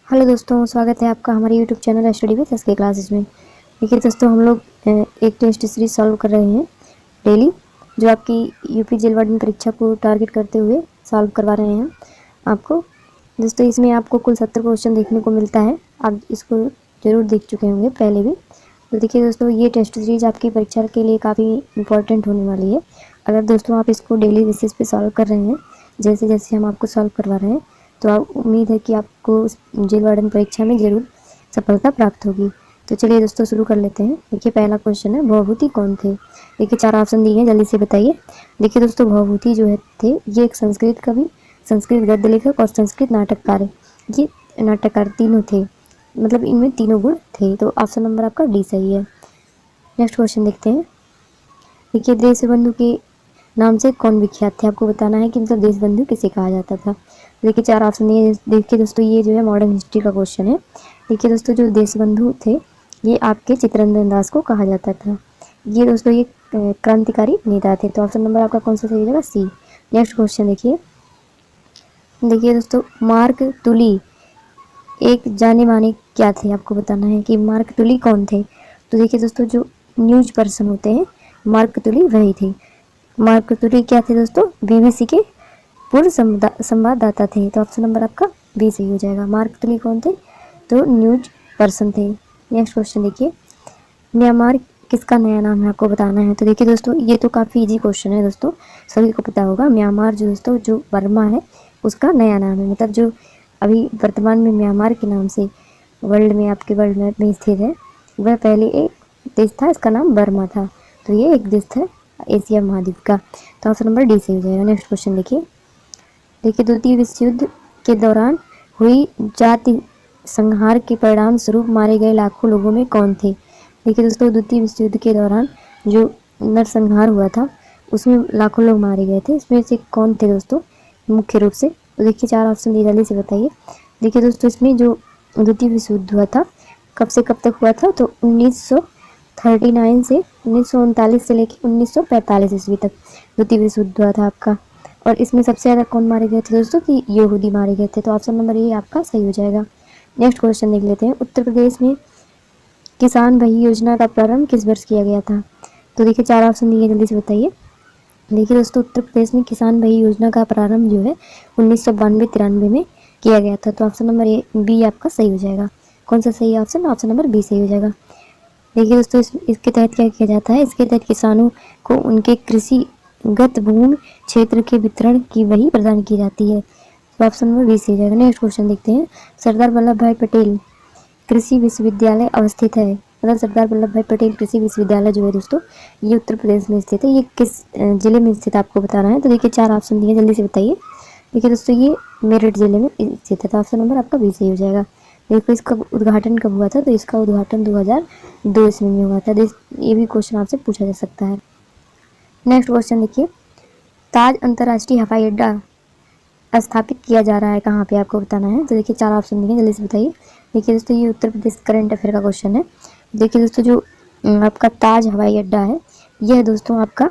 Hello दोस्तों, स्वागत है आपका हमारे YouTube channel study with SK classes में। देखिए दोस्तों, हम लोग एक टेस्ट सीरीज सॉल्व कर रहे हैं डेली, जो आपकी यूपी जेल वार्डन परीक्षा को टारगेट करते हुए सॉल्व करवा रहे हैं आपको। दोस्तों, इसमें आपको कुल 70 क्वेश्चन देखने को मिलता है। आप इसको ज़रूर देख चुके होंगे पहले भी। तो देखिए दोस्तों, ये टेस्ट सीरीज आपकी परीक्षा के लिए काफ़ी इंपॉर्टेंट होने वाली है। अगर दोस्तों आप इसको डेली बेसिस पे सॉल्व कर रहे हैं, जैसे जैसे हम आपको सॉल्व करवा रहे हैं, तो आप उम्मीद है कि आपको जेल वार्डन परीक्षा में ज़रूर सफलता प्राप्त होगी। तो चलिए दोस्तों, शुरू कर लेते हैं। देखिए, पहला क्वेश्चन है, भवभूति कौन थे। देखिए, 4 ऑप्शन दिए हैं, जल्दी से बताइए। देखिए दोस्तों, भवभूति जो है थे, ये एक संस्कृत कवि, संस्कृत गद्य लेखक और संस्कृत नाटककार। ये नाटककार तीनों थे, मतलब इनमें तीनों गुण थे। तो ऑप्शन नंबर आपका डी सही है। नेक्स्ट क्वेश्चन देखते हैं। देखिए, देशबंधु के नाम से कौन विख्यात थे। आपको बताना है कि मतलब देशबंधु किसे कहा जाता था। देखिए, 4 ऑप्शन दिए। देखिए दोस्तों, ये जो है मॉडर्न हिस्ट्री का क्वेश्चन है। देखिए दोस्तों, जो देशबंधु थे, ये आपके चित्तरंजन दास को कहा जाता था। ये दोस्तों ये क्रांतिकारी नेता थे। तो ऑप्शन नंबर आपका कौन सा सही हो जाएगा, सी। नेक्स्ट क्वेश्चन देखिए। देखिए दोस्तों, मार्क टुली एक जाने माने क्या थे। आपको बताना है कि मार्क टुली कौन थे। तो देखिए दोस्तों, जो न्यूज पर्सन होते हैं, मार्क टुली वही थे। मार्क टुली क्या थे दोस्तों, बीबीसी के पूर्व संवाददाता थे। तो ऑप्शन नंबर आपका बी सही हो जाएगा। मार्क टुली कौन थे, तो न्यूज पर्सन थे। नेक्स्ट क्वेश्चन देखिए। म्यांमार किसका नया नाम है, आपको बताना है। तो देखिए दोस्तों, ये तो काफ़ी इजी क्वेश्चन है दोस्तों, सभी को पता होगा। म्यांमार जो दोस्तों जो बर्मा है, उसका नया नाम है। मतलब जो अभी वर्तमान में म्यांमार के नाम से वर्ल्ड में आपके वर्ल्ड मैप में स्थित है, वह पहले एक देश था, इसका नाम बर्मा था। तो ये एक देश था एशिया महाद्वीप का। तो ऑप्शन नंबर डी सही हो जाएगा। नेक्स्ट क्वेश्चन देखिए। देखिए, द्वितीय विश्व युद्ध के दौरान हुई जाति संहार के परिणाम स्वरूप मारे गए लाखों लोगों में कौन थे। देखिए दोस्तों, द्वितीय विश्व युद्ध के दौरान जो नरसंहार हुआ था, उसमें लाखों लोग मारे गए थे। इसमें से कौन थे दोस्तों मुख्य रूप से। तो देखिए, 4 ऑप्शन दिए, जल्दी से बताइए। देखिए दोस्तों, इसमें जो द्वितीय विश्व युद्ध हुआ था, कब से कब तक हुआ था, तो 1939 से 1939 से लेकर 1945 ईस्वी तक द्वितीय विश्व युद्ध हुआ था आपका। और इसमें सबसे ज़्यादा कौन मारे गए थे दोस्तों, कि यहूदी मारे गए थे। तो ऑप्शन नंबर ए आपका सही हो जाएगा। नेक्स्ट क्वेश्चन देख लेते हैं। उत्तर प्रदेश में किसान भाई योजना का प्रारंभ किस वर्ष किया गया था। तो देखिए, 4 ऑप्शन दिए, जल्दी से बताइए। देखिए दोस्तों, उत्तर प्रदेश में किसान भाई योजना का प्रारंभ जो है 1992-93 में किया गया था। तो ऑप्शन नंबर ए बी आपका सही हो जाएगा। कौन सा सही ऑप्शन, ऑप्शन नंबर बी सही हो जाएगा। देखिए दोस्तों, इसके तहत क्या किया जाता है, इसके तहत किसानों को उनके कृषिगत भूमि क्षेत्र के वितरण की वही प्रदान की जाती है। तो ऑप्शन नंबर बी सही हो जाएगा। नेक्स्ट क्वेश्चन देखते हैं। सरदार वल्लभ भाई पटेल कृषि विश्वविद्यालय अवस्थित है, मतलब सरदार वल्लभ भाई पटेल कृषि विश्वविद्यालय जो है दोस्तों, ये उत्तर प्रदेश में स्थित है। ये किस जिले में स्थित है, आपको बताना है। तो देखिए, 4 ऑप्शन दिए, जल्दी से बताइए। देखिए दोस्तों, ये मेरठ जिले में स्थित है। तो ऑप्शन नंबर आपका बी सही हो जाएगा। देखो, इसका उद्घाटन कब हुआ था, तो इसका उद्घाटन 2002 ईस्वी में हुआ था। ये भी क्वेश्चन आपसे पूछा जा सकता है। नेक्स्ट क्वेश्चन देखिए। ताज अंतर्राष्ट्रीय हवाई अड्डा स्थापित किया जा रहा है कहाँ पे, आपको बताना है। तो देखिए, 4 ऑप्शन दिए, जल्दी से बताइए। देखिए दोस्तों, ये उत्तर प्रदेश करंट अफेयर का क्वेश्चन है। देखिए दोस्तों, जो आपका ताज हवाई अड्डा है, यह दोस्तों आपका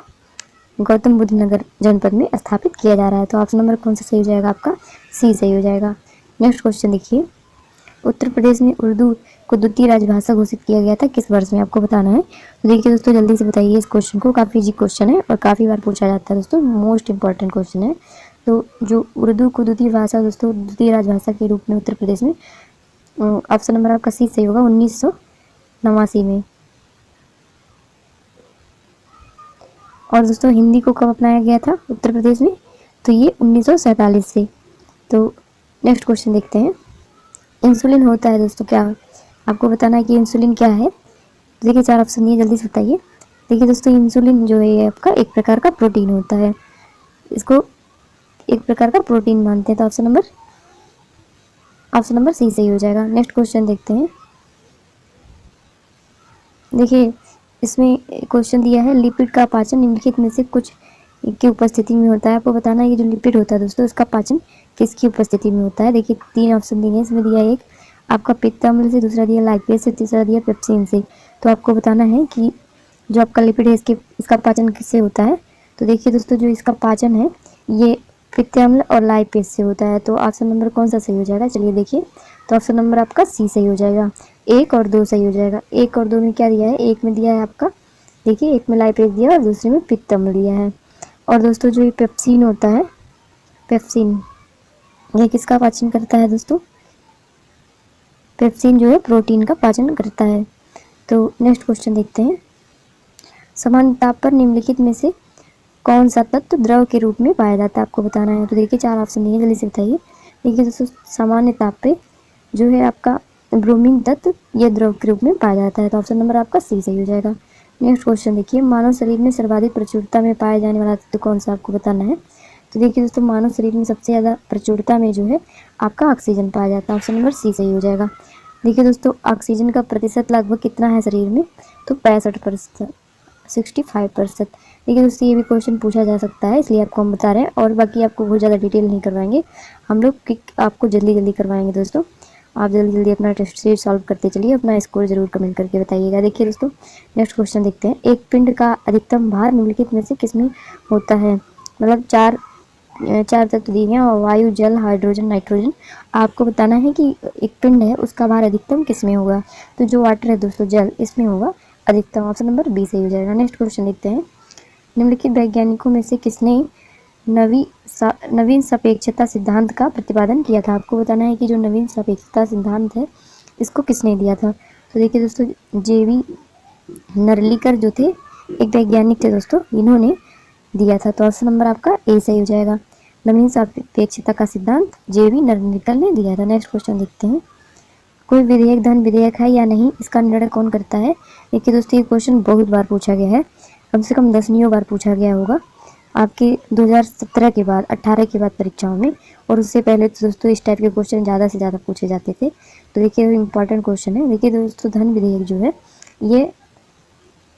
गौतम बुद्ध नगर जनपद में स्थापित किया जा रहा है। तो ऑप्शन नंबर कौन सा सही हो जाएगा, आपका सी सही हो जाएगा। नेक्स्ट क्वेश्चन देखिए। उत्तर प्रदेश में उर्दू को द्वितीय राजभाषा घोषित किया गया था किस वर्ष में, आपको बताना है। तो देखिए दोस्तों, जल्दी से बताइए इस क्वेश्चन को। काफ़ी इजी क्वेश्चन है और काफ़ी बार पूछा जाता है दोस्तों, मोस्ट इंपॉर्टेंट क्वेश्चन है। तो जो उर्दू को द्वितीय भाषा दोस्तों, द्वितीय राजभाषा के रूप में उत्तर प्रदेश में, ऑप्शन नंबर आपका सी सही होगा, 1989 में। और दोस्तों, हिंदी को कब अपनाया गया था उत्तर प्रदेश में, तो ये 1947 से। तो नेक्स्ट क्वेश्चन देखते हैं। इंसुलिन होता है दोस्तों क्या, आपको बताना है कि इंसुलिन क्या है। देखिए, 4 ऑप्शन दिए, जल्दी से बताइए। देखिए दोस्तों, इंसुलिन जो है आपका एक प्रकार का प्रोटीन होता है, इसको एक प्रकार का प्रोटीन मानते हैं। तो ऑप्शन नंबर सी सही हो जाएगा। नेक्स्ट क्वेश्चन देखते हैं। देखिए, इसमें क्वेश्चन दिया है, लिपिड का पाचन निम्नलिखित में से कुछ की उपस्थिति में होता है। आपको बताना है ये जो लिपिड होता है दोस्तों, इसका पाचन किसकी उपस्थिति में होता है। देखिए, 3 ऑप्शन दिए हैं, इसमें दिया एक आपका पित्त अम्ल से, दूसरा दिया लैक्टेज से, तीसरा दिया पेप्सिन से। तो आपको बताना है कि जो आपका लिपिड है इसका पाचन किससे होता है। तो देखिए दोस्तों, जो इसका पाचन है ये पित्त अम्ल और लाइपेज से होता है। तो ऑप्शन नंबर कौन सा सही हो जाएगा, चलिए देखिए। तो ऑप्शन नंबर आपका सी सही हो जाएगा। 1 और 2 सही हो जाएगा। 1 और 2 में क्या दिया है, एक में दिया है आपका, देखिए एक में लाइपेज दिया है और दूसरे में पित्त अम्ल दिया है। और दोस्तों जो ये पेप्सिन होता है, पेप्सिन ये किसका पाचन करता है दोस्तों, पेप्सिन जो है प्रोटीन का पाचन करता है। तो नेक्स्ट क्वेश्चन देखते हैं। समान ताप पर निम्नलिखित में से कौन सा तत्व द्रव के रूप में पाया जाता है, आपको बताना है। तो देखिए 4 ऑप्शन दिए, जल्दी से बताइए। देखिए दोस्तों सामान्य ताप पे जो है आपका ब्रोमीन तत्व ये द्रव के रूप में पाया जाता है। तो ऑप्शन नंबर आपका सी सही हो जाएगा। नेक्स्ट क्वेश्चन देखिए, मानव शरीर में सर्वाधिक प्रचुरता में पाया जाने वाला तत्व कौन सा, आपको बताना है। तो देखिए दोस्तों मानव शरीर में सबसे ज़्यादा प्रचुरता में जो है आपका ऑक्सीजन पाया जाता है। ऑप्शन नंबर सी सही हो जाएगा। देखिए दोस्तों ऑक्सीजन का प्रतिशत लगभग कितना है शरीर में, तो 65%, 65%। देखिए दोस्तों ये भी क्वेश्चन पूछा जा सकता है, इसलिए आपको हम बता रहे हैं। और बाकी आपको बहुत ज़्यादा डिटेल नहीं करवाएंगे हम लोग, आपको जल्दी जल्दी करवाएंगे दोस्तों। आप जल्दी जल्दी अपना टेस्ट सीरीज सॉल्व करते चलिए, अपना स्कोर जरूर कमेंट करके बताइएगा। देखिए दोस्तों नेक्स्ट क्वेश्चन देखते हैं। एक पिंड का अधिकतम भार निम्नलिखित में से किसमें होता है, मतलब चार तत्व दिए हैं, वायु, जल, हाइड्रोजन, नाइट्रोजन। आपको बताना है कि एक पिंड है उसका भार अधिकतम किसमें होगा। तो जो वाटर है दोस्तों, जल, इसमें होगा अधिकतम। ऑप्शन नंबर बी सही हो जाएगा। नेक्स्ट क्वेश्चन देखते हैं। निम्नलिखित वैज्ञानिकों में से किसने नवीन सापेक्षता सिद्धांत का प्रतिपादन किया था। आपको बताना है कि जो नवीन सापेक्षता सिद्धांत है इसको किसने दिया था। तो देखिए दोस्तों जेवी नरलिकर जो थे एक वैज्ञानिक थे दोस्तों, इन्होंने दिया था। तो ऑप्शन नंबर आपका ए सही हो जाएगा। नवीन सापेक्षता का सिद्धांत जेवी नरलिकर ने दिया था। नेक्स्ट क्वेश्चन देखते हैं। कोई विधेयक धन विधेयक है या नहीं, इसका निर्णय कौन करता है। देखिए दोस्तों ये क्वेश्चन बहुत बार पूछा गया है, कम से कम 10 बार पूछा गया होगा आपके 2017 के बाद, 18 के बाद परीक्षाओं में। और उससे पहले तो दोस्तों इस टाइप के क्वेश्चन ज़्यादा से ज़्यादा पूछे जाते थे। तो देखिए इंपॉर्टेंट क्वेश्चन है। देखिए दोस्तों धन विधेयक जो है ये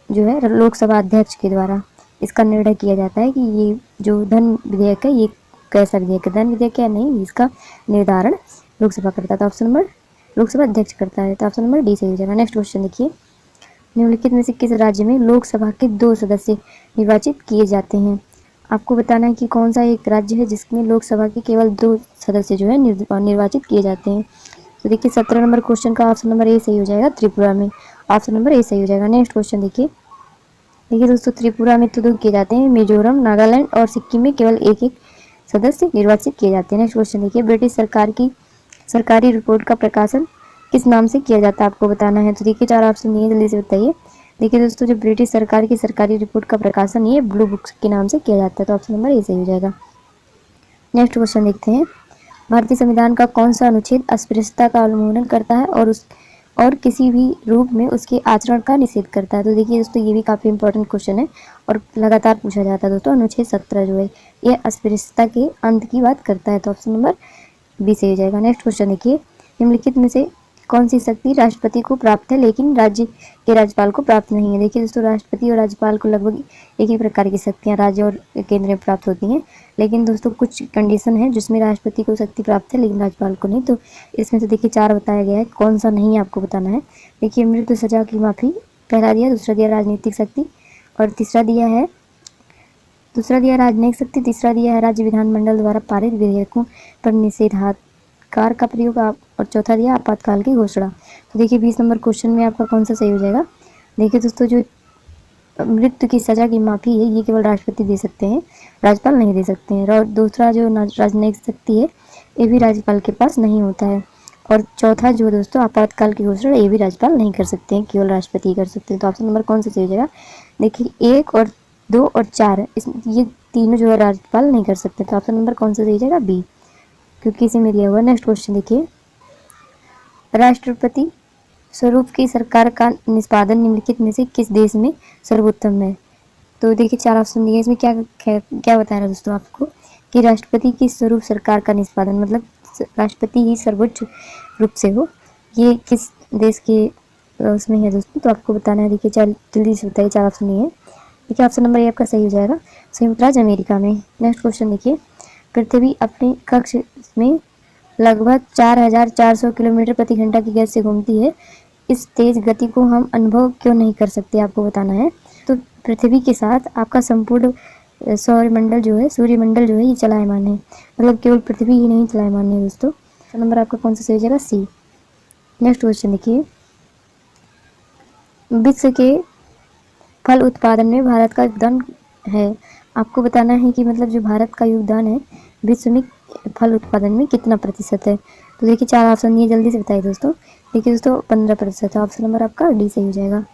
जो है लोकसभा अध्यक्ष के द्वारा इसका निर्णय किया जाता है कि ये जो धन विधेयक है ये कैसा विधेयक है, धन विधेयक है नहीं, इसका निर्धारण लोकसभा करता है। तो ऑप्शन नंबर लोकसभा अध्यक्ष करता है। तो ऑप्शन नंबर डी सही हो जाएगा। नेक्स्ट क्वेश्चन देखिए। निम्नलिखित में से किस राज्य में लोकसभा के 2 सदस्य निर्वाचित किए जाते हैं। आपको बताना है कि कौन सा एक राज्य है जिसमें लोकसभा के केवल 2 सदस्य जो है निर्वाचित किए जाते हैं। तो देखिए 17 नंबर क्वेश्चन का ऑप्शन नंबर ए सही हो जाएगा, त्रिपुरा में। ऑप्शन नंबर ए सही हो जाएगा। नेक्स्ट क्वेश्चन देखिए। देखिए दोस्तों त्रिपुरा में तो 2 किए जाते हैं, मिजोरम, नागालैंड और सिक्किम में केवल एक सदस्य निर्वाचित किए जाते हैं। नेक्स्ट क्वेश्चन देखिए। ब्रिटिश सरकार की सरकारी रिपोर्ट का प्रकाशन किस नाम से किया जाता है, आपको बताना है। तो देखिए 4 ऑप्शन दिए, जल्दी से बताइए। देखिए दोस्तों जो ब्रिटिश सरकार की सरकारी रिपोर्ट का प्रकाशन ये ब्लू बुक्स के नाम से किया जाता है। तो ऑप्शन नंबर ए सही हो जाएगा। नेक्स्ट क्वेश्चन देखते हैं। भारतीय संविधान का कौन सा अनुच्छेद अस्पृश्यता का उन्मूलन करता है और किसी भी रूप में उसके आचरण का निषेध करता है। तो देखिए दोस्तों ये भी काफ़ी इंपॉर्टेंट क्वेश्चन है और लगातार पूछा जाता है दोस्तों। अनुच्छेद 17 जो है ये अस्पृश्यता के अंत की बात करता है। तो ऑप्शन नंबर बी सही हो जाएगा। नेक्स्ट क्वेश्चन देखिए। निम्नलिखित में से कौन सी शक्ति राष्ट्रपति को प्राप्त है लेकिन राज्य के राज्यपाल को प्राप्त नहीं है। देखिए दोस्तों राष्ट्रपति और राज्यपाल को लगभग एक ही प्रकार की शक्तियां राज्य और केंद्र में प्राप्त होती हैं, लेकिन दोस्तों कुछ कंडीशन है जिसमें राष्ट्रपति को शक्ति प्राप्त है लेकिन राज्यपाल को नहीं। तो इसमें से देखिए 4 बताया गया है, कौन सा नहीं है आपको बताना है। देखिए मृत्यु सजा की माफ़ी पहला दिया, दूसरा दिया राजनीतिक शक्ति और दूसरा दिया राजनयिक शक्ति, तीसरा दिया है राज्य विधानमंडल द्वारा पारित विधेयकों पर निषेधाधिकार का प्रयोग और चौथा दिया आपातकाल की घोषणा। तो देखिए 20 नंबर क्वेश्चन में आपका कौन सा सही हो जाएगा। देखिए दोस्तों जो मृत्यु की सजा की माफ़ी है ये केवल राष्ट्रपति दे सकते हैं, राज्यपाल नहीं दे सकते हैं। और दूसरा जो राजनयिक शक्ति है ये भी राज्यपाल के पास नहीं होता है। और चौथा जो दोस्तों आपातकाल की घोषणा ये भी राज्यपाल नहीं कर सकते हैं, केवल राष्ट्रपति कर सकते हैं। तो ऑप्शन नंबर कौन सा सही हो जाएगा। देखिए 1 और 2 और 4 ये तीनों जो है राज्यपाल नहीं कर सकते। तो ऑप्शन नंबर कौन सा सही हो जाएगा, बी, क्योंकि इसे में दिया हुआ। नेक्स्ट क्वेश्चन देखिए। राष्ट्रपति स्वरूप की सरकार का निष्पादन निम्नलिखित में से किस देश में सर्वोत्तम है। तो देखिए 4 ऑप्शन दिए, इसमें क्या बता रहा है दोस्तों आपको कि राष्ट्रपति की स्वरूप सरकार का निष्पादन मतलब राष्ट्रपति ही सर्वोच्च रूप से हो, ये किस देश के उसमें है दोस्तों। तो आपको बताना है। देखिए जल्दी से बताइए, 4 ऑप्शन दिए हैं। देखिए ऑप्शन नंबर ए आपका सही हो जाएगा, संयुक्त राज्य अमेरिका में। नेक्स्ट क्वेश्चन देखिए। पृथ्वी अपने कक्ष में लगभग 4400 किलोमीटर प्रति घंटा की गति से घूमती है, इस तेज गति को हम अनुभव क्यों नहीं कर सकते, आपको बताना है। तो पृथ्वी के साथ आपका संपूर्ण सूर्यमंडल जो है ये चलायमान है, मतलब केवल पृथ्वी ही नहीं चलायमान है दोस्तों। तो नंबर आपका कौन सा सही हो जाएगा, सी। नेक्स्ट क्वेश्चन देखिए, विश्व के फल उत्पादन में भारत का योगदान है। आपको बताना है कि मतलब जो भारत का योगदान है विश्व में फल उत्पादन में कितना प्रतिशत है। तो देखिए 4 ऑप्शन दिए, जल्दी से बताइए दोस्तों। देखिए दोस्तों 15% है। ऑप्शन नंबर आपका डी सही हो जाएगा।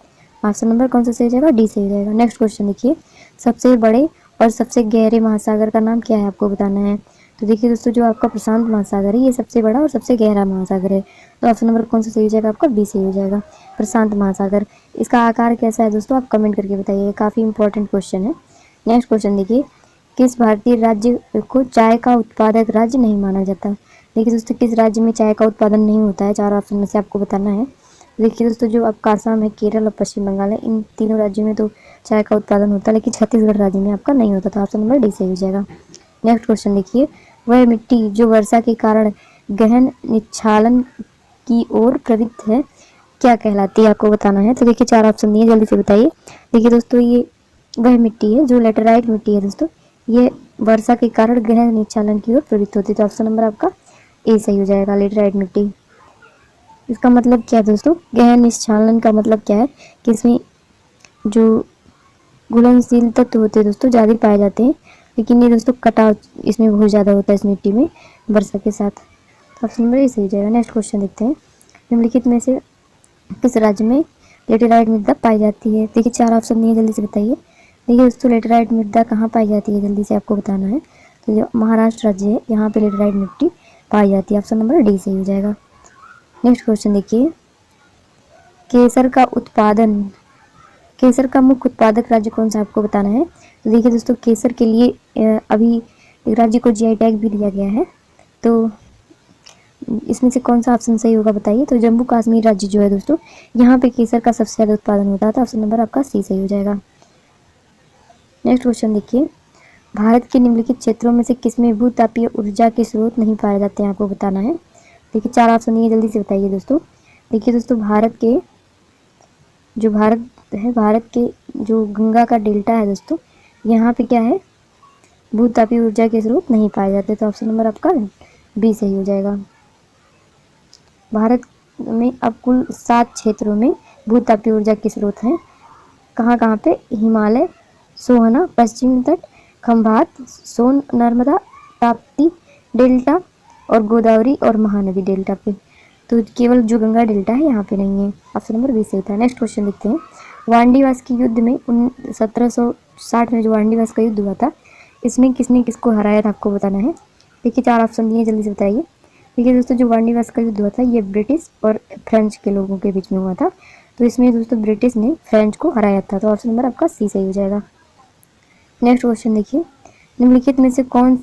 ऑप्शन नंबर कौन सा सही हो जाएगा? डी सही हो जाएगा। नेक्स्ट क्वेश्चन देखिए, सबसे बड़े और सबसे गहरे महासागर का नाम क्या है, आपको बताना है। तो देखिए दोस्तों, जो आपका प्रशांत महासागर है ये सबसे बड़ा और सबसे गहरा महासागर है। तो ऑप्शन नंबर कौन सा सही हो जाएगा? आपका बी सही हो जाएगा, प्रशांत महासागर। इसका आकार कैसा है दोस्तों, आप कमेंट करके बताइए, काफ़ी इंपॉर्टेंट क्वेश्चन है। नेक्स्ट क्वेश्चन देखिए, किस भारतीय राज्य को चाय का उत्पादक राज्य नहीं माना जाता। देखिए दोस्तों, किस राज्य में चाय का उत्पादन नहीं होता है, 4 ऑप्शन में से आपको बताना है। देखिए दोस्तों, जो आपका असम है, केरल और पश्चिम बंगाल है, इन तीनों राज्यों में तो चाय का उत्पादन होता है, लेकिन छत्तीसगढ़ राज्य में आपका नहीं होता। तो ऑप्शन नंबर डी सही हो जाएगा। नेक्स्ट क्वेश्चन देखिए, वह मिट्टी जो वर्षा के कारण गहन निच्छालन की ओर प्रवृत्त है क्या कहलाती है, आपको बताना है। तो देखिए 4 ऑप्शन दिए, जल्दी से बताइए। देखिए दोस्तों, ये वह मिट्टी है जो लेटेराइट मिट्टी है दोस्तों, ये वर्षा के कारण गहन निच्छालन की ओर प्रवृत्त होती है। तो ऑप्शन नंबर आपका ए सही हो जाएगा, लेटेराइट मिट्टी। इसका मतलब क्या है दोस्तों, गहन निच्छालन का मतलब क्या है कि इसमें जो घुलनशील तत्व होते हैं दोस्तों ज़्यादा पाए जाते हैं, लेकिन ये दोस्तों कटाव इसमें बहुत ज़्यादा होता है इस मिट्टी में वर्षा के साथ। तो ऑप्शन नंबर ए सही हो जाएगा। नेक्स्ट क्वेश्चन देखते हैं, निम्नलिखित में से किस राज्य में लेटेराइट मृदा पाई जाती है। देखिए 4 ऑप्शन दिए, जल्दी से बताइए। देखिए दोस्तों, लेटेराइट मृदा कहाँ पाई जाती है, जल्दी से आपको बताना है। तो जो महाराष्ट्र राज्य है यहाँ पे लेटेराइट मिट्टी पाई जाती है। ऑप्शन नंबर डी सही हो जाएगा। नेक्स्ट क्वेश्चन देखिए, केसर का उत्पादन, केसर का मुख्य उत्पादक राज्य कौन सा, आपको बताना है। तो देखिए दोस्तों, केसर के लिए अभी एक राज्य को जीआई टैग भी दिया गया है। तो इसमें से कौन सा ऑप्शन सही होगा बताइए। तो जम्मू कश्मीर राज्य जो है दोस्तों, यहाँ पे केसर का सबसे ज़्यादा उत्पादन होता है। तो ऑप्शन नंबर आपका सी सही हो जाएगा। नेक्स्ट क्वेश्चन देखिए, भारत के निम्नलिखित क्षेत्रों में से किसमें भूतापीय ऊर्जा के स्रोत नहीं पाए जाते हैं, आपको बताना है। देखिए 4 ऑप्शन दिए, जल्दी से बताइए दोस्तों। देखिए दोस्तों, भारत के जो गंगा का डेल्टा है दोस्तों, यहाँ पे क्या है, भूतापीय ऊर्जा के स्रोत नहीं पाए जाते। तो ऑप्शन नंबर आपका बी सही हो जाएगा। भारत में अब कुल 7 क्षेत्रों में भूतापीय ऊर्जा के स्रोत हैं। कहाँ कहाँ पे, हिमालय, सोहना, पश्चिमी तट, खंभात, सोन नर्मदा, ताप्ती डेल्टा और गोदावरी और महानदी डेल्टा पे। तो केवल जो गंगा डेल्टा है यहाँ पे नहीं है। ऑप्शन नंबर बी सही होता है। नेक्स्ट क्वेश्चन देखते हैं, वांडीवास के युद्ध में 1760 में जो वांडीवास का युद्ध हुआ था, इसमें किसने किसको हराया था, आपको बताना है। देखिए 4 ऑप्शन दिए, जल्दी से बताइए। देखिए दोस्तों, जो वांडीवास का युद्ध हुआ था ये ब्रिटिश और फ्रेंच के लोगों के बीच में हुआ था। तो इसमें दोस्तों ब्रिटिश ने फ्रेंच को हराया था। तो ऑप्शन नंबर आपका सी सही हो जाएगा। नेक्स्ट क्वेश्चन देखिए, निम्नलिखित में से कौन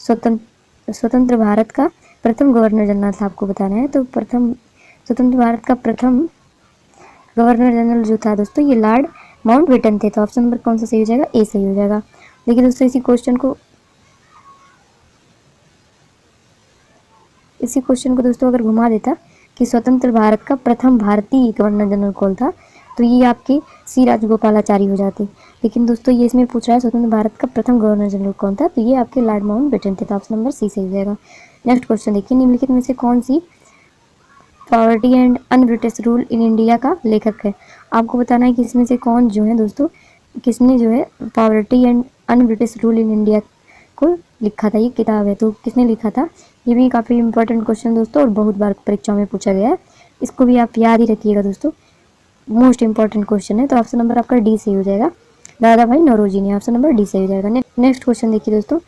स्वतंत्र भारत का प्रथम गवर्नर जनरल था, आपको बताना है। तो प्रथम स्वतंत्र भारत का प्रथम गवर्नर जनरल जो था दोस्तों, ये लॉर्ड माउंटबेटन थे। तो ऑप्शन नंबर कौन सा सही हो जाएगा, ए सही हो जाएगा। देखिए दोस्तों, इसी क्वेश्चन को दोस्तों अगर घुमा देता कि स्वतंत्र भारत का प्रथम भारतीय गवर्नर जनरल कौन था, तो ये आपके सी राजगोपालाचारी हो जाते। लेकिन दोस्तों ये इसमें पूछ रहा है स्वतंत्र भारत का प्रथम गवर्नर जनरल कौन था, तो ये आपके लॉर्ड माउंटबेटन थे। तो ऑप्शन नंबर सी सही हो जाएगा। नेक्स्ट क्वेश्चन देखिए, निम्नलिखित में से कौन सी poverty and un British rule in India का लेखक है। आपको बताना है कि इसमें से कौन जो है दोस्तों, किसने जो है poverty and un British rule in India को लिखा था, ये किताब है, तो किसने लिखा था। ये भी काफ़ी इंपॉर्टेंट क्वेश्चन दोस्तों और बहुत बार परीक्षाओं में पूछा गया है, इसको भी आप याद ही रखिएगा दोस्तों, मोस्ट इंपॉर्टेंट क्वेश्चन है। तो ऑप्शन नंबर आपका डी सही हो जाएगा, दादा भाई नौरोजी ने। ऑप्शन नंबर डी सही हो जाएगा। नेक्स्ट क्वेश्चन देखिए दोस्तों,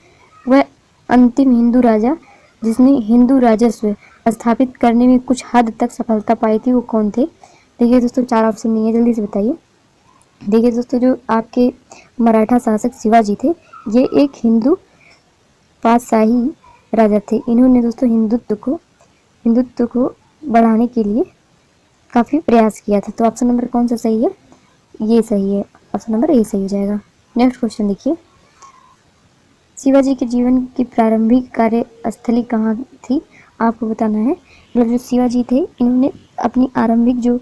वह अंतिम हिंदू राजा जिसने हिंदू राजस्व स्थापित करने में कुछ हद तक सफलता पाई थी, वो कौन थे। देखिए दोस्तों 4 ऑप्शन नहीं है, जल्दी से बताइए। देखिए दोस्तों, जो आपके मराठा शासक शिवाजी थे, ये एक हिंदू पातशाही राजा थे। इन्होंने दोस्तों हिंदुत्व को बढ़ाने के लिए काफ़ी प्रयास किया था। तो ऑप्शन नंबर कौन सा सही है, ये सही है, ऑप्शन नंबर ए सही हो जाएगा। नेक्स्ट क्वेश्चन देखिए, शिवाजी के जीवन की प्रारंभिक कार्यस्थली कहाँ थी, आपको बताना है। मतलब जो शिवाजी थे, इन्होंने अपनी आरंभिक जो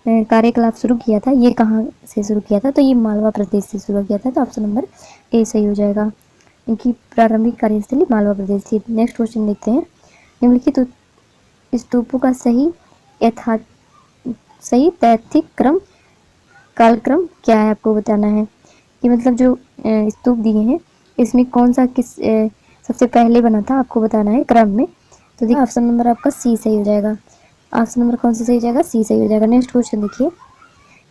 कार्यकलाप शुरू किया था, ये कहाँ से शुरू किया था, तो ये मालवा प्रदेश से शुरू किया था। तो ऑप्शन नंबर ए सही हो जाएगा, इनकी प्रारंभिक कार्यस्थली मालवा प्रदेश थी। नेक्स्ट क्वेश्चन देखते हैं, निम्नलिखित स्तूपों का सही यथा सही तैथिक क्रम कालक्रम क्या है आपको बताना है कि मतलब जो स्तूप दिए हैं इसमें कौन सा किस सबसे पहले बना था आपको बताना है क्रम में। तो देखिए ऑप्शन नंबर आपका सी सही हो जाएगा। ऑप्शन नंबर कौन सा सही हो जाएगा? सी सही हो जाएगा। नेक्स्ट क्वेश्चन देखिए,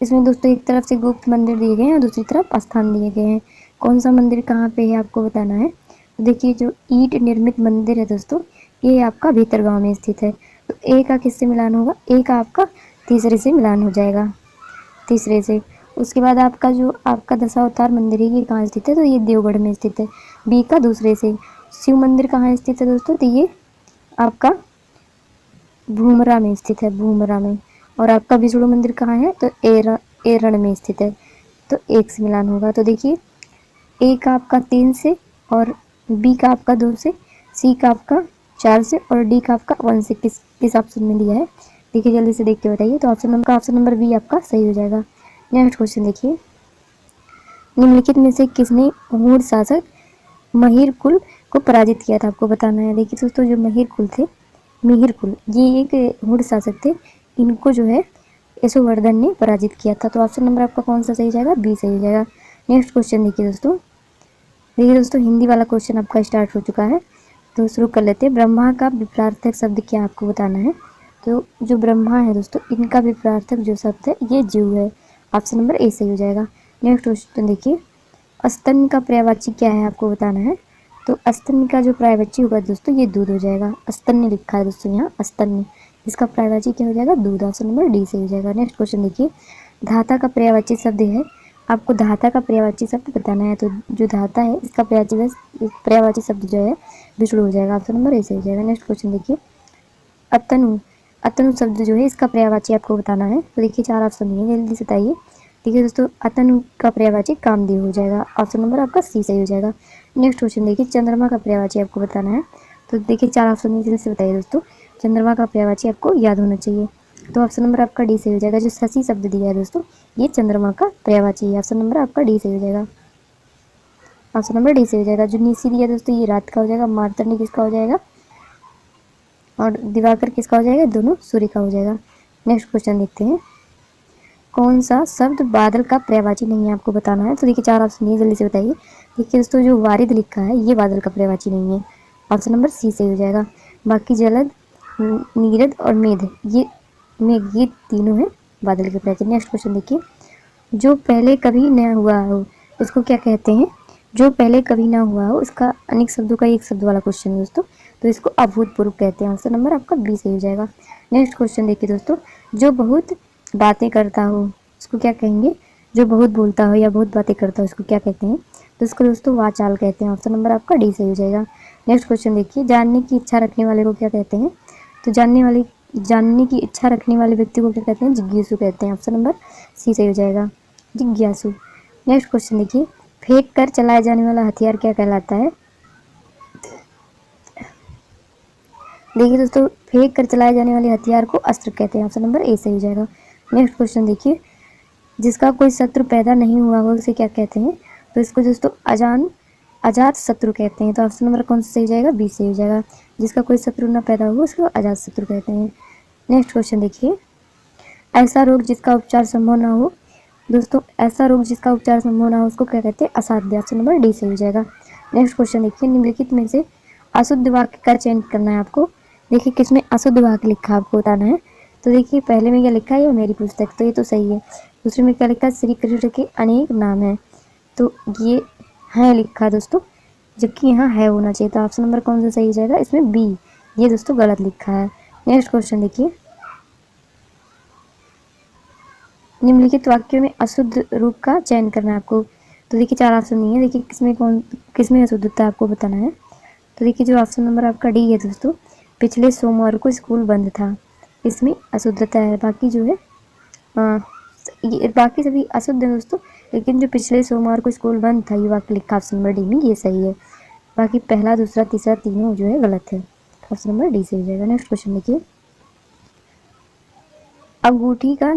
इसमें दोस्तों एक तरफ से गुप्त मंदिर दिए गए हैं और दूसरी तरफ स्थान दिए गए हैं। कौन सा मंदिर कहाँ पे है आपको बताना है। तो देखिए जो ईंट निर्मित मंदिर है दोस्तों ये आपका भीतरगांव में स्थित है। तो ए का किससे मिलान होगा? ए का आपका तीसरे से मिलान हो जाएगा, तीसरे से। उसके बाद आपका जो आपका दशावतार मंदिर है ये कहाँ स्थित है? तो ये देवगढ़ में स्थित है, बी का दूसरे से। शिव मंदिर कहाँ स्थित है दोस्तों? तो ये आपका भूमरा में स्थित है, भूमरा में। और आपका विष्णु मंदिर कहाँ है? तो एरण में स्थित है। तो एक से मिलान होगा। तो देखिए ए का आपका 3 से और बी का आपका 2 से, सी का आपका 4 से और डी का आपका 1 से किस ऑप्शन में दिया है? देखिए जल्दी से देख के बताइए। तो ऑप्शन नंबर बी आपका सही हो जाएगा। नेक्स्ट क्वेश्चन देखिए, निम्नलिखित में से किसने हूण शासक महिर कुल को पराजित किया था आपको बताना है। देखिए दोस्तों जो महिर कुल थे, मिहिर कुल ये एक हूण शासक थे, इनको जो है यशोवर्धन ने पराजित किया था। तो ऑप्शन नंबर आपका कौन सा सही जाएगा? बी सही हो जाएगा। नेक्स्ट क्वेश्चन देखिए दोस्तों, हिंदी वाला क्वेश्चन आपका स्टार्ट हो चुका है तो शुरू कर लेते हैं। ब्रह्मा का विपरार्थक शब्द क्या आपको बताना है। तो जो ब्रह्मा है दोस्तों इनका विपरार्थक जो शब्द है ये जीव है। ऑप्शन नंबर ए सही हो जाएगा। नेक्स्ट क्वेश्चन देखिए, स्तन का पर्यायवाची क्या है आपको बताना है। तो स्तन का जो पर्यायवाची होगा दोस्तों ये दूध हो जाएगा। स्तन ने लिखा है दोस्तों यहाँ स्तन ने, इसका पर्यायवाची क्या हो जाएगा? दूध। ऑप्शन नंबर डी सही हो जाएगा। नेक्स्ट क्वेश्चन देखिए, धाता का पर्यायवाची शब्द है, आपको धाता का पर्यायवाची शब्द बताना है। तो जो धाता है इसका पर्यायवाची शब्द जो है विष्णु हो जाएगा। ऑप्शन नंबर ए सही हो जाएगा। नेक्स्ट क्वेश्चन देखिए, अतनु अतनु शब्द जो है इसका पर्यायवाची आपको बताना है। तो देखिए 4 ऑप्शन दिए, जल्दी से बताइए। देखिए दोस्तों अतनु का पर्यायवाची कामदेव हो जाएगा। ऑप्शन नंबर आपका सी सही हो जाएगा। नेक्स्ट क्वेश्चन देखिए, चंद्रमा का पर्यायवाची आपको बताना है। तो देखिए 4 ऑप्शन दिए, जल्दी से बताइए दोस्तों। चंद्रमा का पर्यायवाची आपको याद होना चाहिए। तो ऑप्शन नंबर आपका डी सही हो जाएगा। जो शशि शब्द दिया है दोस्तों ये चंद्रमा का पर्यायवाची है। ऑप्शन नंबर आपका डी सही हो जाएगा। ऑप्शन नंबर डी सही हो जाएगा। जो निशी दिया दोस्तों ये रात का हो जाएगा। मार्तंड किसका हो जाएगा? और दिवाकर किसका हो जाएगा? दोनों सूर्य का हो जाएगा। नेक्स्ट क्वेश्चन देखते हैं, कौन सा शब्द बादल का पर्यायवाची नहीं है आपको बताना है। तो देखिए 4 ऑप्शन दिए, जल्दी से बताइए। देखिए दोस्तों जो वारिद लिखा है ये बादल का पर्यायवाची नहीं है। ऑप्शन नंबर सी सही हो जाएगा। बाकी जलद, नीरद और मेघ ये तीनों हैं बादल के पर्यायवाची। नेक्स्ट क्वेश्चन देखिए, जो पहले कभी न हुआ हो इसको क्या कहते हैं? जो पहले कभी ना हुआ हो इसका अनेक शब्दों का एक शब्द वाला क्वेश्चन है दोस्तों, तो इसको अभूतपूर्व कहते हैं। आंसर नंबर आपका बी सही हो जाएगा। नेक्स्ट क्वेश्चन देखिए दोस्तों, जो बहुत बातें करता हो उसको क्या कहेंगे? जो बहुत बोलता हो या बहुत बातें करता हो इसको क्या कहते हैं? तो इसको दोस्तों वाचाल कहते हैं। ऑप्शन नंबर आपका डी सही हो जाएगा। नेक्स्ट क्वेश्चन देखिए, जानने की इच्छा रखने वाले को क्या कहते हैं? तो जानने की इच्छा रखने वाले व्यक्ति को क्या कहते हैं? जिज्ञासु कहते हैं। ऑप्शन नंबर सी सही हो जाएगा, जिज्ञासु। नेक्स्ट क्वेश्चन देखिए, फेंक कर चलाए जाने वाला हथियार क्या कहलाता है? देखिए दोस्तों फेंक कर चलाए जाने वाले हथियार को अस्त्र कहते हैं। ऑप्शन नंबर ए सही हो जाएगा। नेक्स्ट क्वेश्चन देखिए, जिसका कोई शत्रु पैदा नहीं हुआ हो उसे क्या कहते हैं? तो इसको दोस्तों अजात शत्रु कहते हैं। तो ऑप्शन नंबर कौन सा सही हो जाएगा? बी सही हो जाएगा। जिसका कोई शत्रु ना पैदा हो उसको अजात शत्रु कहते हैं। नेक्स्ट क्वेश्चन देखिए, ऐसा रोग जिसका उपचार संभव ना हो दोस्तों, ऐसा रोग जिसका उपचार संभव ना हो उसको क्या कहते हैं? असाध्य। ऑप्शन नंबर डी सही हो जाएगा। नेक्स्ट क्वेश्चन देखिए, निम्नलिखित में से अशुद्ध वाक्य का चयन करना है आपको। देखिए किसमें अशुद्ध वाक्य लिखा है आपको बताना है। तो देखिए पहले में क्या लिखा है? ये मेरी पुस्तक, तो ये तो सही है। दूसरे में क्या लिखा है? श्री कृष्ण के अनेक नाम हैं, तो ये है लिखा दोस्तों, जबकि यहाँ है होना चाहिए। तो ऑप्शन नंबर कौन सा सही हो जाएगा? इसमें बी, ये दोस्तों गलत लिखा है। नेक्स्ट क्वेश्चन देखिए, निम्नलिखित वाक्यों में अशुद्ध रूप का चयन करना है आपको। तो देखिए 4 ऑप्शन नहीं है, देखिए किसमें अशुद्धता आपको बताना है। तो देखिए जो ऑप्शन नंबर आपका डी है दोस्तों, पिछले सोमवार को स्कूल बंद था, इसमें अशुद्धता है। बाकी जो है ये बाकी सभी अशुद्ध है दोस्तों, लेकिन जो पिछले सोमवार को स्कूल बंद था ये वाक्य लिखा ऑप्शन नंबर डी में, ये सही है। बाकी पहला दूसरा तीसरा तीनों जो है गलत है। ऑप्शन नंबर डी सही हो जाएगा। नेक्स्ट क्वेश्चन देखिए, अंगूठी का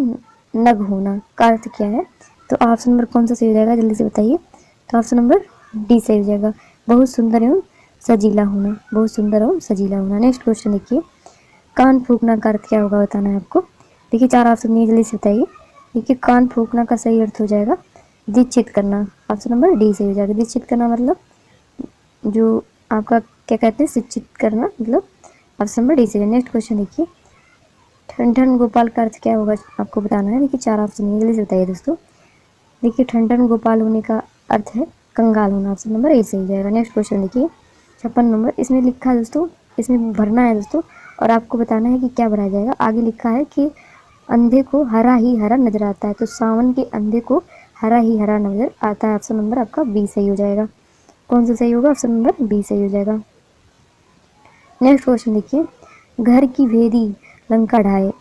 नग होना का अर्थ क्या है? तो ऑप्शन नंबर कौन सा सही हो जाएगा? जल्दी से बताइए। तो ऑप्शन नंबर डी सही हो जाएगा, बहुत सुंदर एवं सजीला होना, बहुत सुंदर एवं सजीला होना। नेक्स्ट क्वेश्चन देखिए, कान फूकना का अर्थ क्या होगा बताना है आपको। देखिए 4 ऑप्शन दिए, जल्दी से बताइए। देखिए कान फूकना का सही अर्थ हो जाएगा दीक्षित करना। ऑप्शन नंबर डी सही हो जाएगा। दीक्षित करना मतलब जो आपका क्या कहते हैं, शिक्षित करना, मतलब ऑप्शन नंबर डी सही है। नेक्स्ट क्वेश्चन देखिए, ठन ठन गोपाल का अर्थ क्या होगा आपको बताना है। देखिए 4 ऑप्शन दिए, जल्दी से बताइए दोस्तों। देखिए ठन ठन गोपाल होने का अर्थ है कंगाल होना। ऑप्शन नंबर ए सही हो जाएगा। नेक्स्ट क्वेश्चन देखिए 56 नंबर, इसमें लिखा है दोस्तों, इसमें भरना है दोस्तों और आपको बताना है कि क्या भरा जाएगा। आगे लिखा है कि अंधे को हरा ही हरा नजर आता है, तो सावन के अंधे को हरा ही हरा नजर आता है। ऑप्शन नंबर आपका बी सही हो जाएगा। कौन सा सही होगा? ऑप्शन नंबर बी सही हो जाएगा। नेक्स्ट क्वेश्चन देखिए, घर की भेदी लंका ढाए,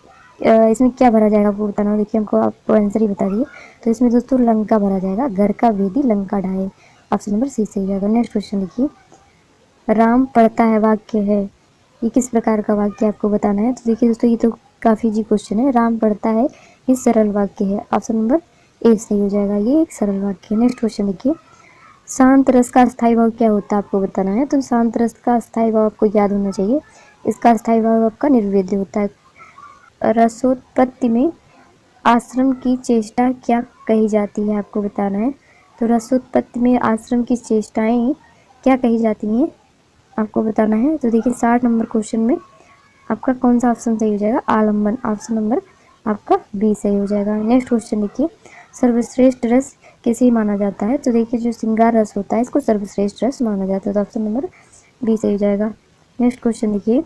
इसमें क्या भरा जाएगा आपको बताना है। देखिए हमको आपको आंसर ही बता दिए, तो इसमें दोस्तों लंका भरा जाएगा, घर का भेदी लंका ढाए। ऑप्शन नंबर सी सही हो जाएगा। नेक्स्ट क्वेश्चन देखिए, राम पढ़ता है वाक्य है, ये किस प्रकार का वाक्य आपको बताना है। तो देखिए दोस्तों ये तो काफ़ी इजी क्वेश्चन है। राम पढ़ता है ये सरल वाक्य है। ऑप्शन नंबर ए सही हो जाएगा, ये एक सरल वाक्य है। नेक्स्ट क्वेश्चन देखिए, शांत रस का स्थायी भाव क्या होता है आपको बताना है। तो शांत रस का स्थायी भाव आपको याद होना चाहिए, इसका स्थायी भाव आपका निर्वेद्य होता है। रसोत्पत्ति में आश्रम की चेष्टा क्या कही जाती है आपको बताना है। तो रसोत्पत्ति में आश्रम की चेष्टाएं क्या कही जाती हैं आपको बताना है। तो देखिए 60 नंबर क्वेश्चन में आपका कौन सा ऑप्शन सही हो जाएगा? आलम्बन। ऑप्शन नंबर आपका बी सही हो जाएगा। नेक्स्ट क्वेश्चन देखिए, सर्वश्रेष्ठ रस किसे माना जाता है। तो देखिए जो श्रृंगार रस होता है इसको सर्वश्रेष्ठ रस माना जाता है, तो ऑप्शन नंबर बी सही हो जाएगा। नेक्स्ट क्वेश्चन देखिए,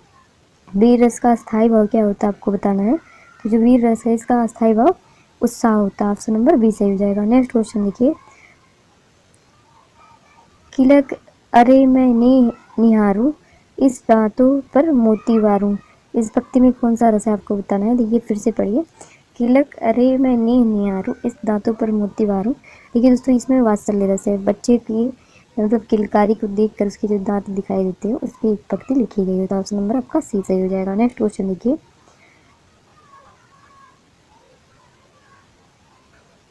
वीर रस का स्थायी भाव क्या होता है आपको बताना है। तो जो वीर रस है इसका स्थायी भाव उत्साह होता है। ऑप्शन नंबर बी सही हो जाएगा। नेक्स्ट क्वेश्चन देखिए, किलक अरे मैं निहारूं इस बातों पर मोती वारूं, इस भक्ति में कौन सा रस है आपको बताना है। देखिए फिर से पढ़िए, किलक अरे मैं निहारूं इस दांतों पर मोती वारूं। देखिए दोस्तों इसमें वात्सल्य रस है, बच्चे की मतलब किलकारी को देखकर उसके जो दांत दिखाई देते हैं उसकी एक पंक्ति लिखी गई है, तो ऑप्शन नंबर आपका सी सही हो जाएगा। नेक्स्ट क्वेश्चन देखिए,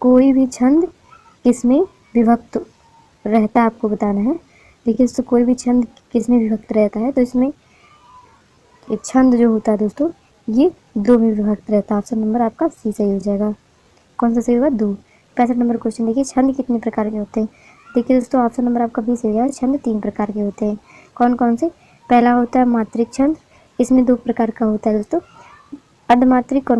कोई भी छंद किसमें विभक्त रहता है आपको बताना है। देखिए दोस्तों कोई भी छंद किसमें विभक्त रहता है, तो इसमें एक छंद जो होता है दोस्तों ये दो में विभक्त रहता है। ऑप्शन नंबर आपका सी सही हो जाएगा। कौन सा सही होगा? दो। 65 नंबर क्वेश्चन देखिए, छंद कितने प्रकार के होते हैं। देखिए दोस्तों ऑप्शन नंबर आपका बी सही हो जाएगा। छंद 3 प्रकार के होते हैं। कौन कौन से? पहला होता है मात्रिक छंद, इसमें 2 प्रकार का होता है दोस्तों, अर्धमात्रिक और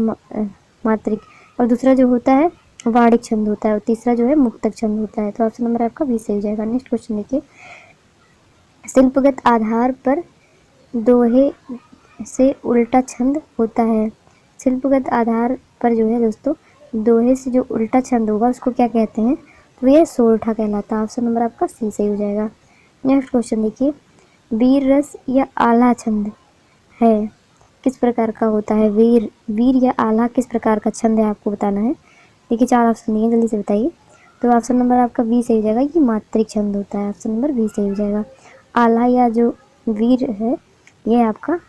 मात्रिक। और दूसरा जो होता है वाणिक छंद होता है, और तीसरा जो है मुक्तक छंद होता है, तो ऑप्शन नंबर आपका बी सही हो जाएगा। नेक्स्ट क्वेश्चन देखिए, शिल्पगत आधार पर दोहे से उल्टा छंद होता है। शिल्पगत आधार पर जो है दोस्तों दोहे से जो उल्टा छंद होगा उसको क्या कहते हैं, तो ये सोरठा कहलाता है। ऑप्शन नंबर आपका सी सही हो जाएगा। नेक्स्ट क्वेश्चन देखिए, वीर रस या आला छंद है किस प्रकार का होता है। वीर या आला किस प्रकार का छंद है आपको बताना है। देखिए 4 ऑप्शन दिए, जल्दी से बताइए। तो ऑप्शन नंबर आपका बी सही हो जाएगा, ये मात्रिक छंद होता है। ऑप्शन नंबर बी सही हो जाएगा। आला या जो वीर है ये आपका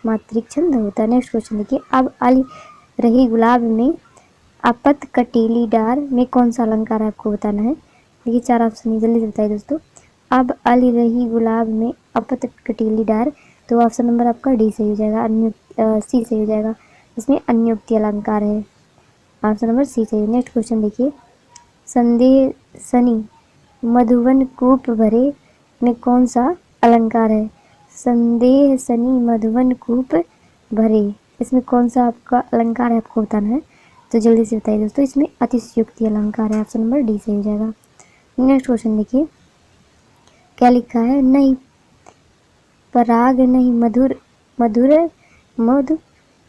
मात्रिक छंद होता है। नेक्स्ट क्वेश्चन देखिए, अब अली रही गुलाब में अपत कटीली डार में कौन सा अलंकार है आपको बताना है। देखिए 4 ऑप्शन जल्दी से बताइए दोस्तों। अब अली रही गुलाब में अपत कटीली डार, तो ऑप्शन नंबर आपका डी सही हो जाएगा, सी सही हो जाएगा। इसमें अन्योक्ति अलंकार है। ऑप्शन नंबर सी सही। नेक्स्ट क्वेश्चन देखिए, संदेह सनी मधुवन कूप भरे में कौन सा अलंकार है। संदेह सनी मधुवन कूप भरे, इसमें कौन सा आपका अलंकार है आपको बताना है। तो जल्दी से बताइए दोस्तों, इसमें अतिशयोक्ति अलंकार है। ऑप्शन नंबर डी सही हो जाएगा। नेक्स्ट क्वेश्चन देखिए, क्या लिखा है, नहीं पराग नहीं मधुर मधुर मधु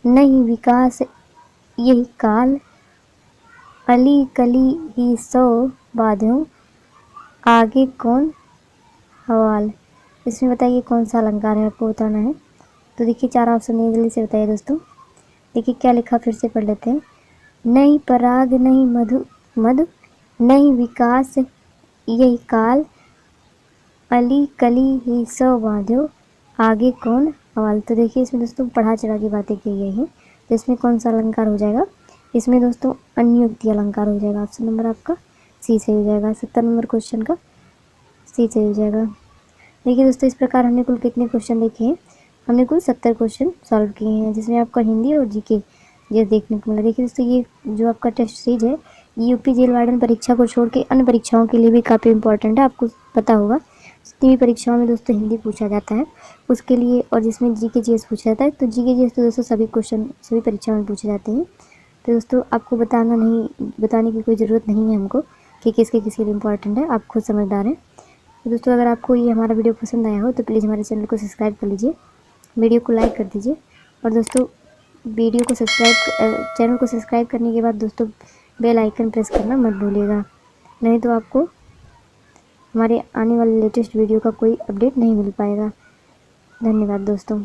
नहीं विकास यही काल, अली कली ही सौ बाध्यों आगे कौन हवाल। इसमें बताइए कौन सा अलंकार है आपको बताना है। तो देखिए 4 ऑप्शन है, जल्दी से बताइए दोस्तों। देखिए क्या लिखा फिर से पढ़ लेते हैं, नहीं पराग नहीं मधु मधु नहीं विकास यही काल, अली कली ही सौ बाध्यो आगे कौन हवाल। तो देखिए इसमें दोस्तों पढ़ा चढ़ा की बातें की गई हैं, तो इसमें कौन सा अलंकार हो जाएगा। इसमें दोस्तों अन्योक्ति अलंकार हो जाएगा। ऑप्शन नंबर आपका सी सही हो जाएगा। 70 नंबर क्वेश्चन का सी सही हो जाएगा। देखिए दोस्तों इस प्रकार हमने कुल कितने क्वेश्चन देखे हैं, हमने कुल 70 क्वेश्चन सॉल्व किए हैं, जिसमें आपका हिंदी और जीके ये देखने को मिला। देखिए दोस्तों, ये जो आपका टेस्ट सीरीज है ये यूपी जेल वार्डन परीक्षा को छोड़ के अन्य परीक्षाओं के लिए भी काफ़ी इंपॉर्टेंट है। आपको पता होगा जितनी भी परीक्षाओं में दोस्तों हिंदी पूछा जाता है उसके लिए, और जिसमें जीके जीएस पूछा जाता है, तो जीके जीएस तो दोस्तों सभी क्वेश्चन सभी परीक्षाओं में पूछे जाते हैं। तो दोस्तों आपको बताने की कोई ज़रूरत नहीं है हमको कि किसके लिए इम्पॉर्टेंट है, आप खुद समझदार हैं। तो दोस्तों अगर आपको ये हमारा वीडियो पसंद आया हो तो प्लीज़ हमारे चैनल को सब्सक्राइब कर लीजिए, वीडियो को लाइक कर दीजिए, और दोस्तों चैनल को सब्सक्राइब करने के बाद दोस्तों बेल आइकन प्रेस करना मत भूलिएगा, नहीं तो आपको हमारे आने वाले लेटेस्ट वीडियो का कोई अपडेट नहीं मिल पाएगा। धन्यवाद दोस्तों।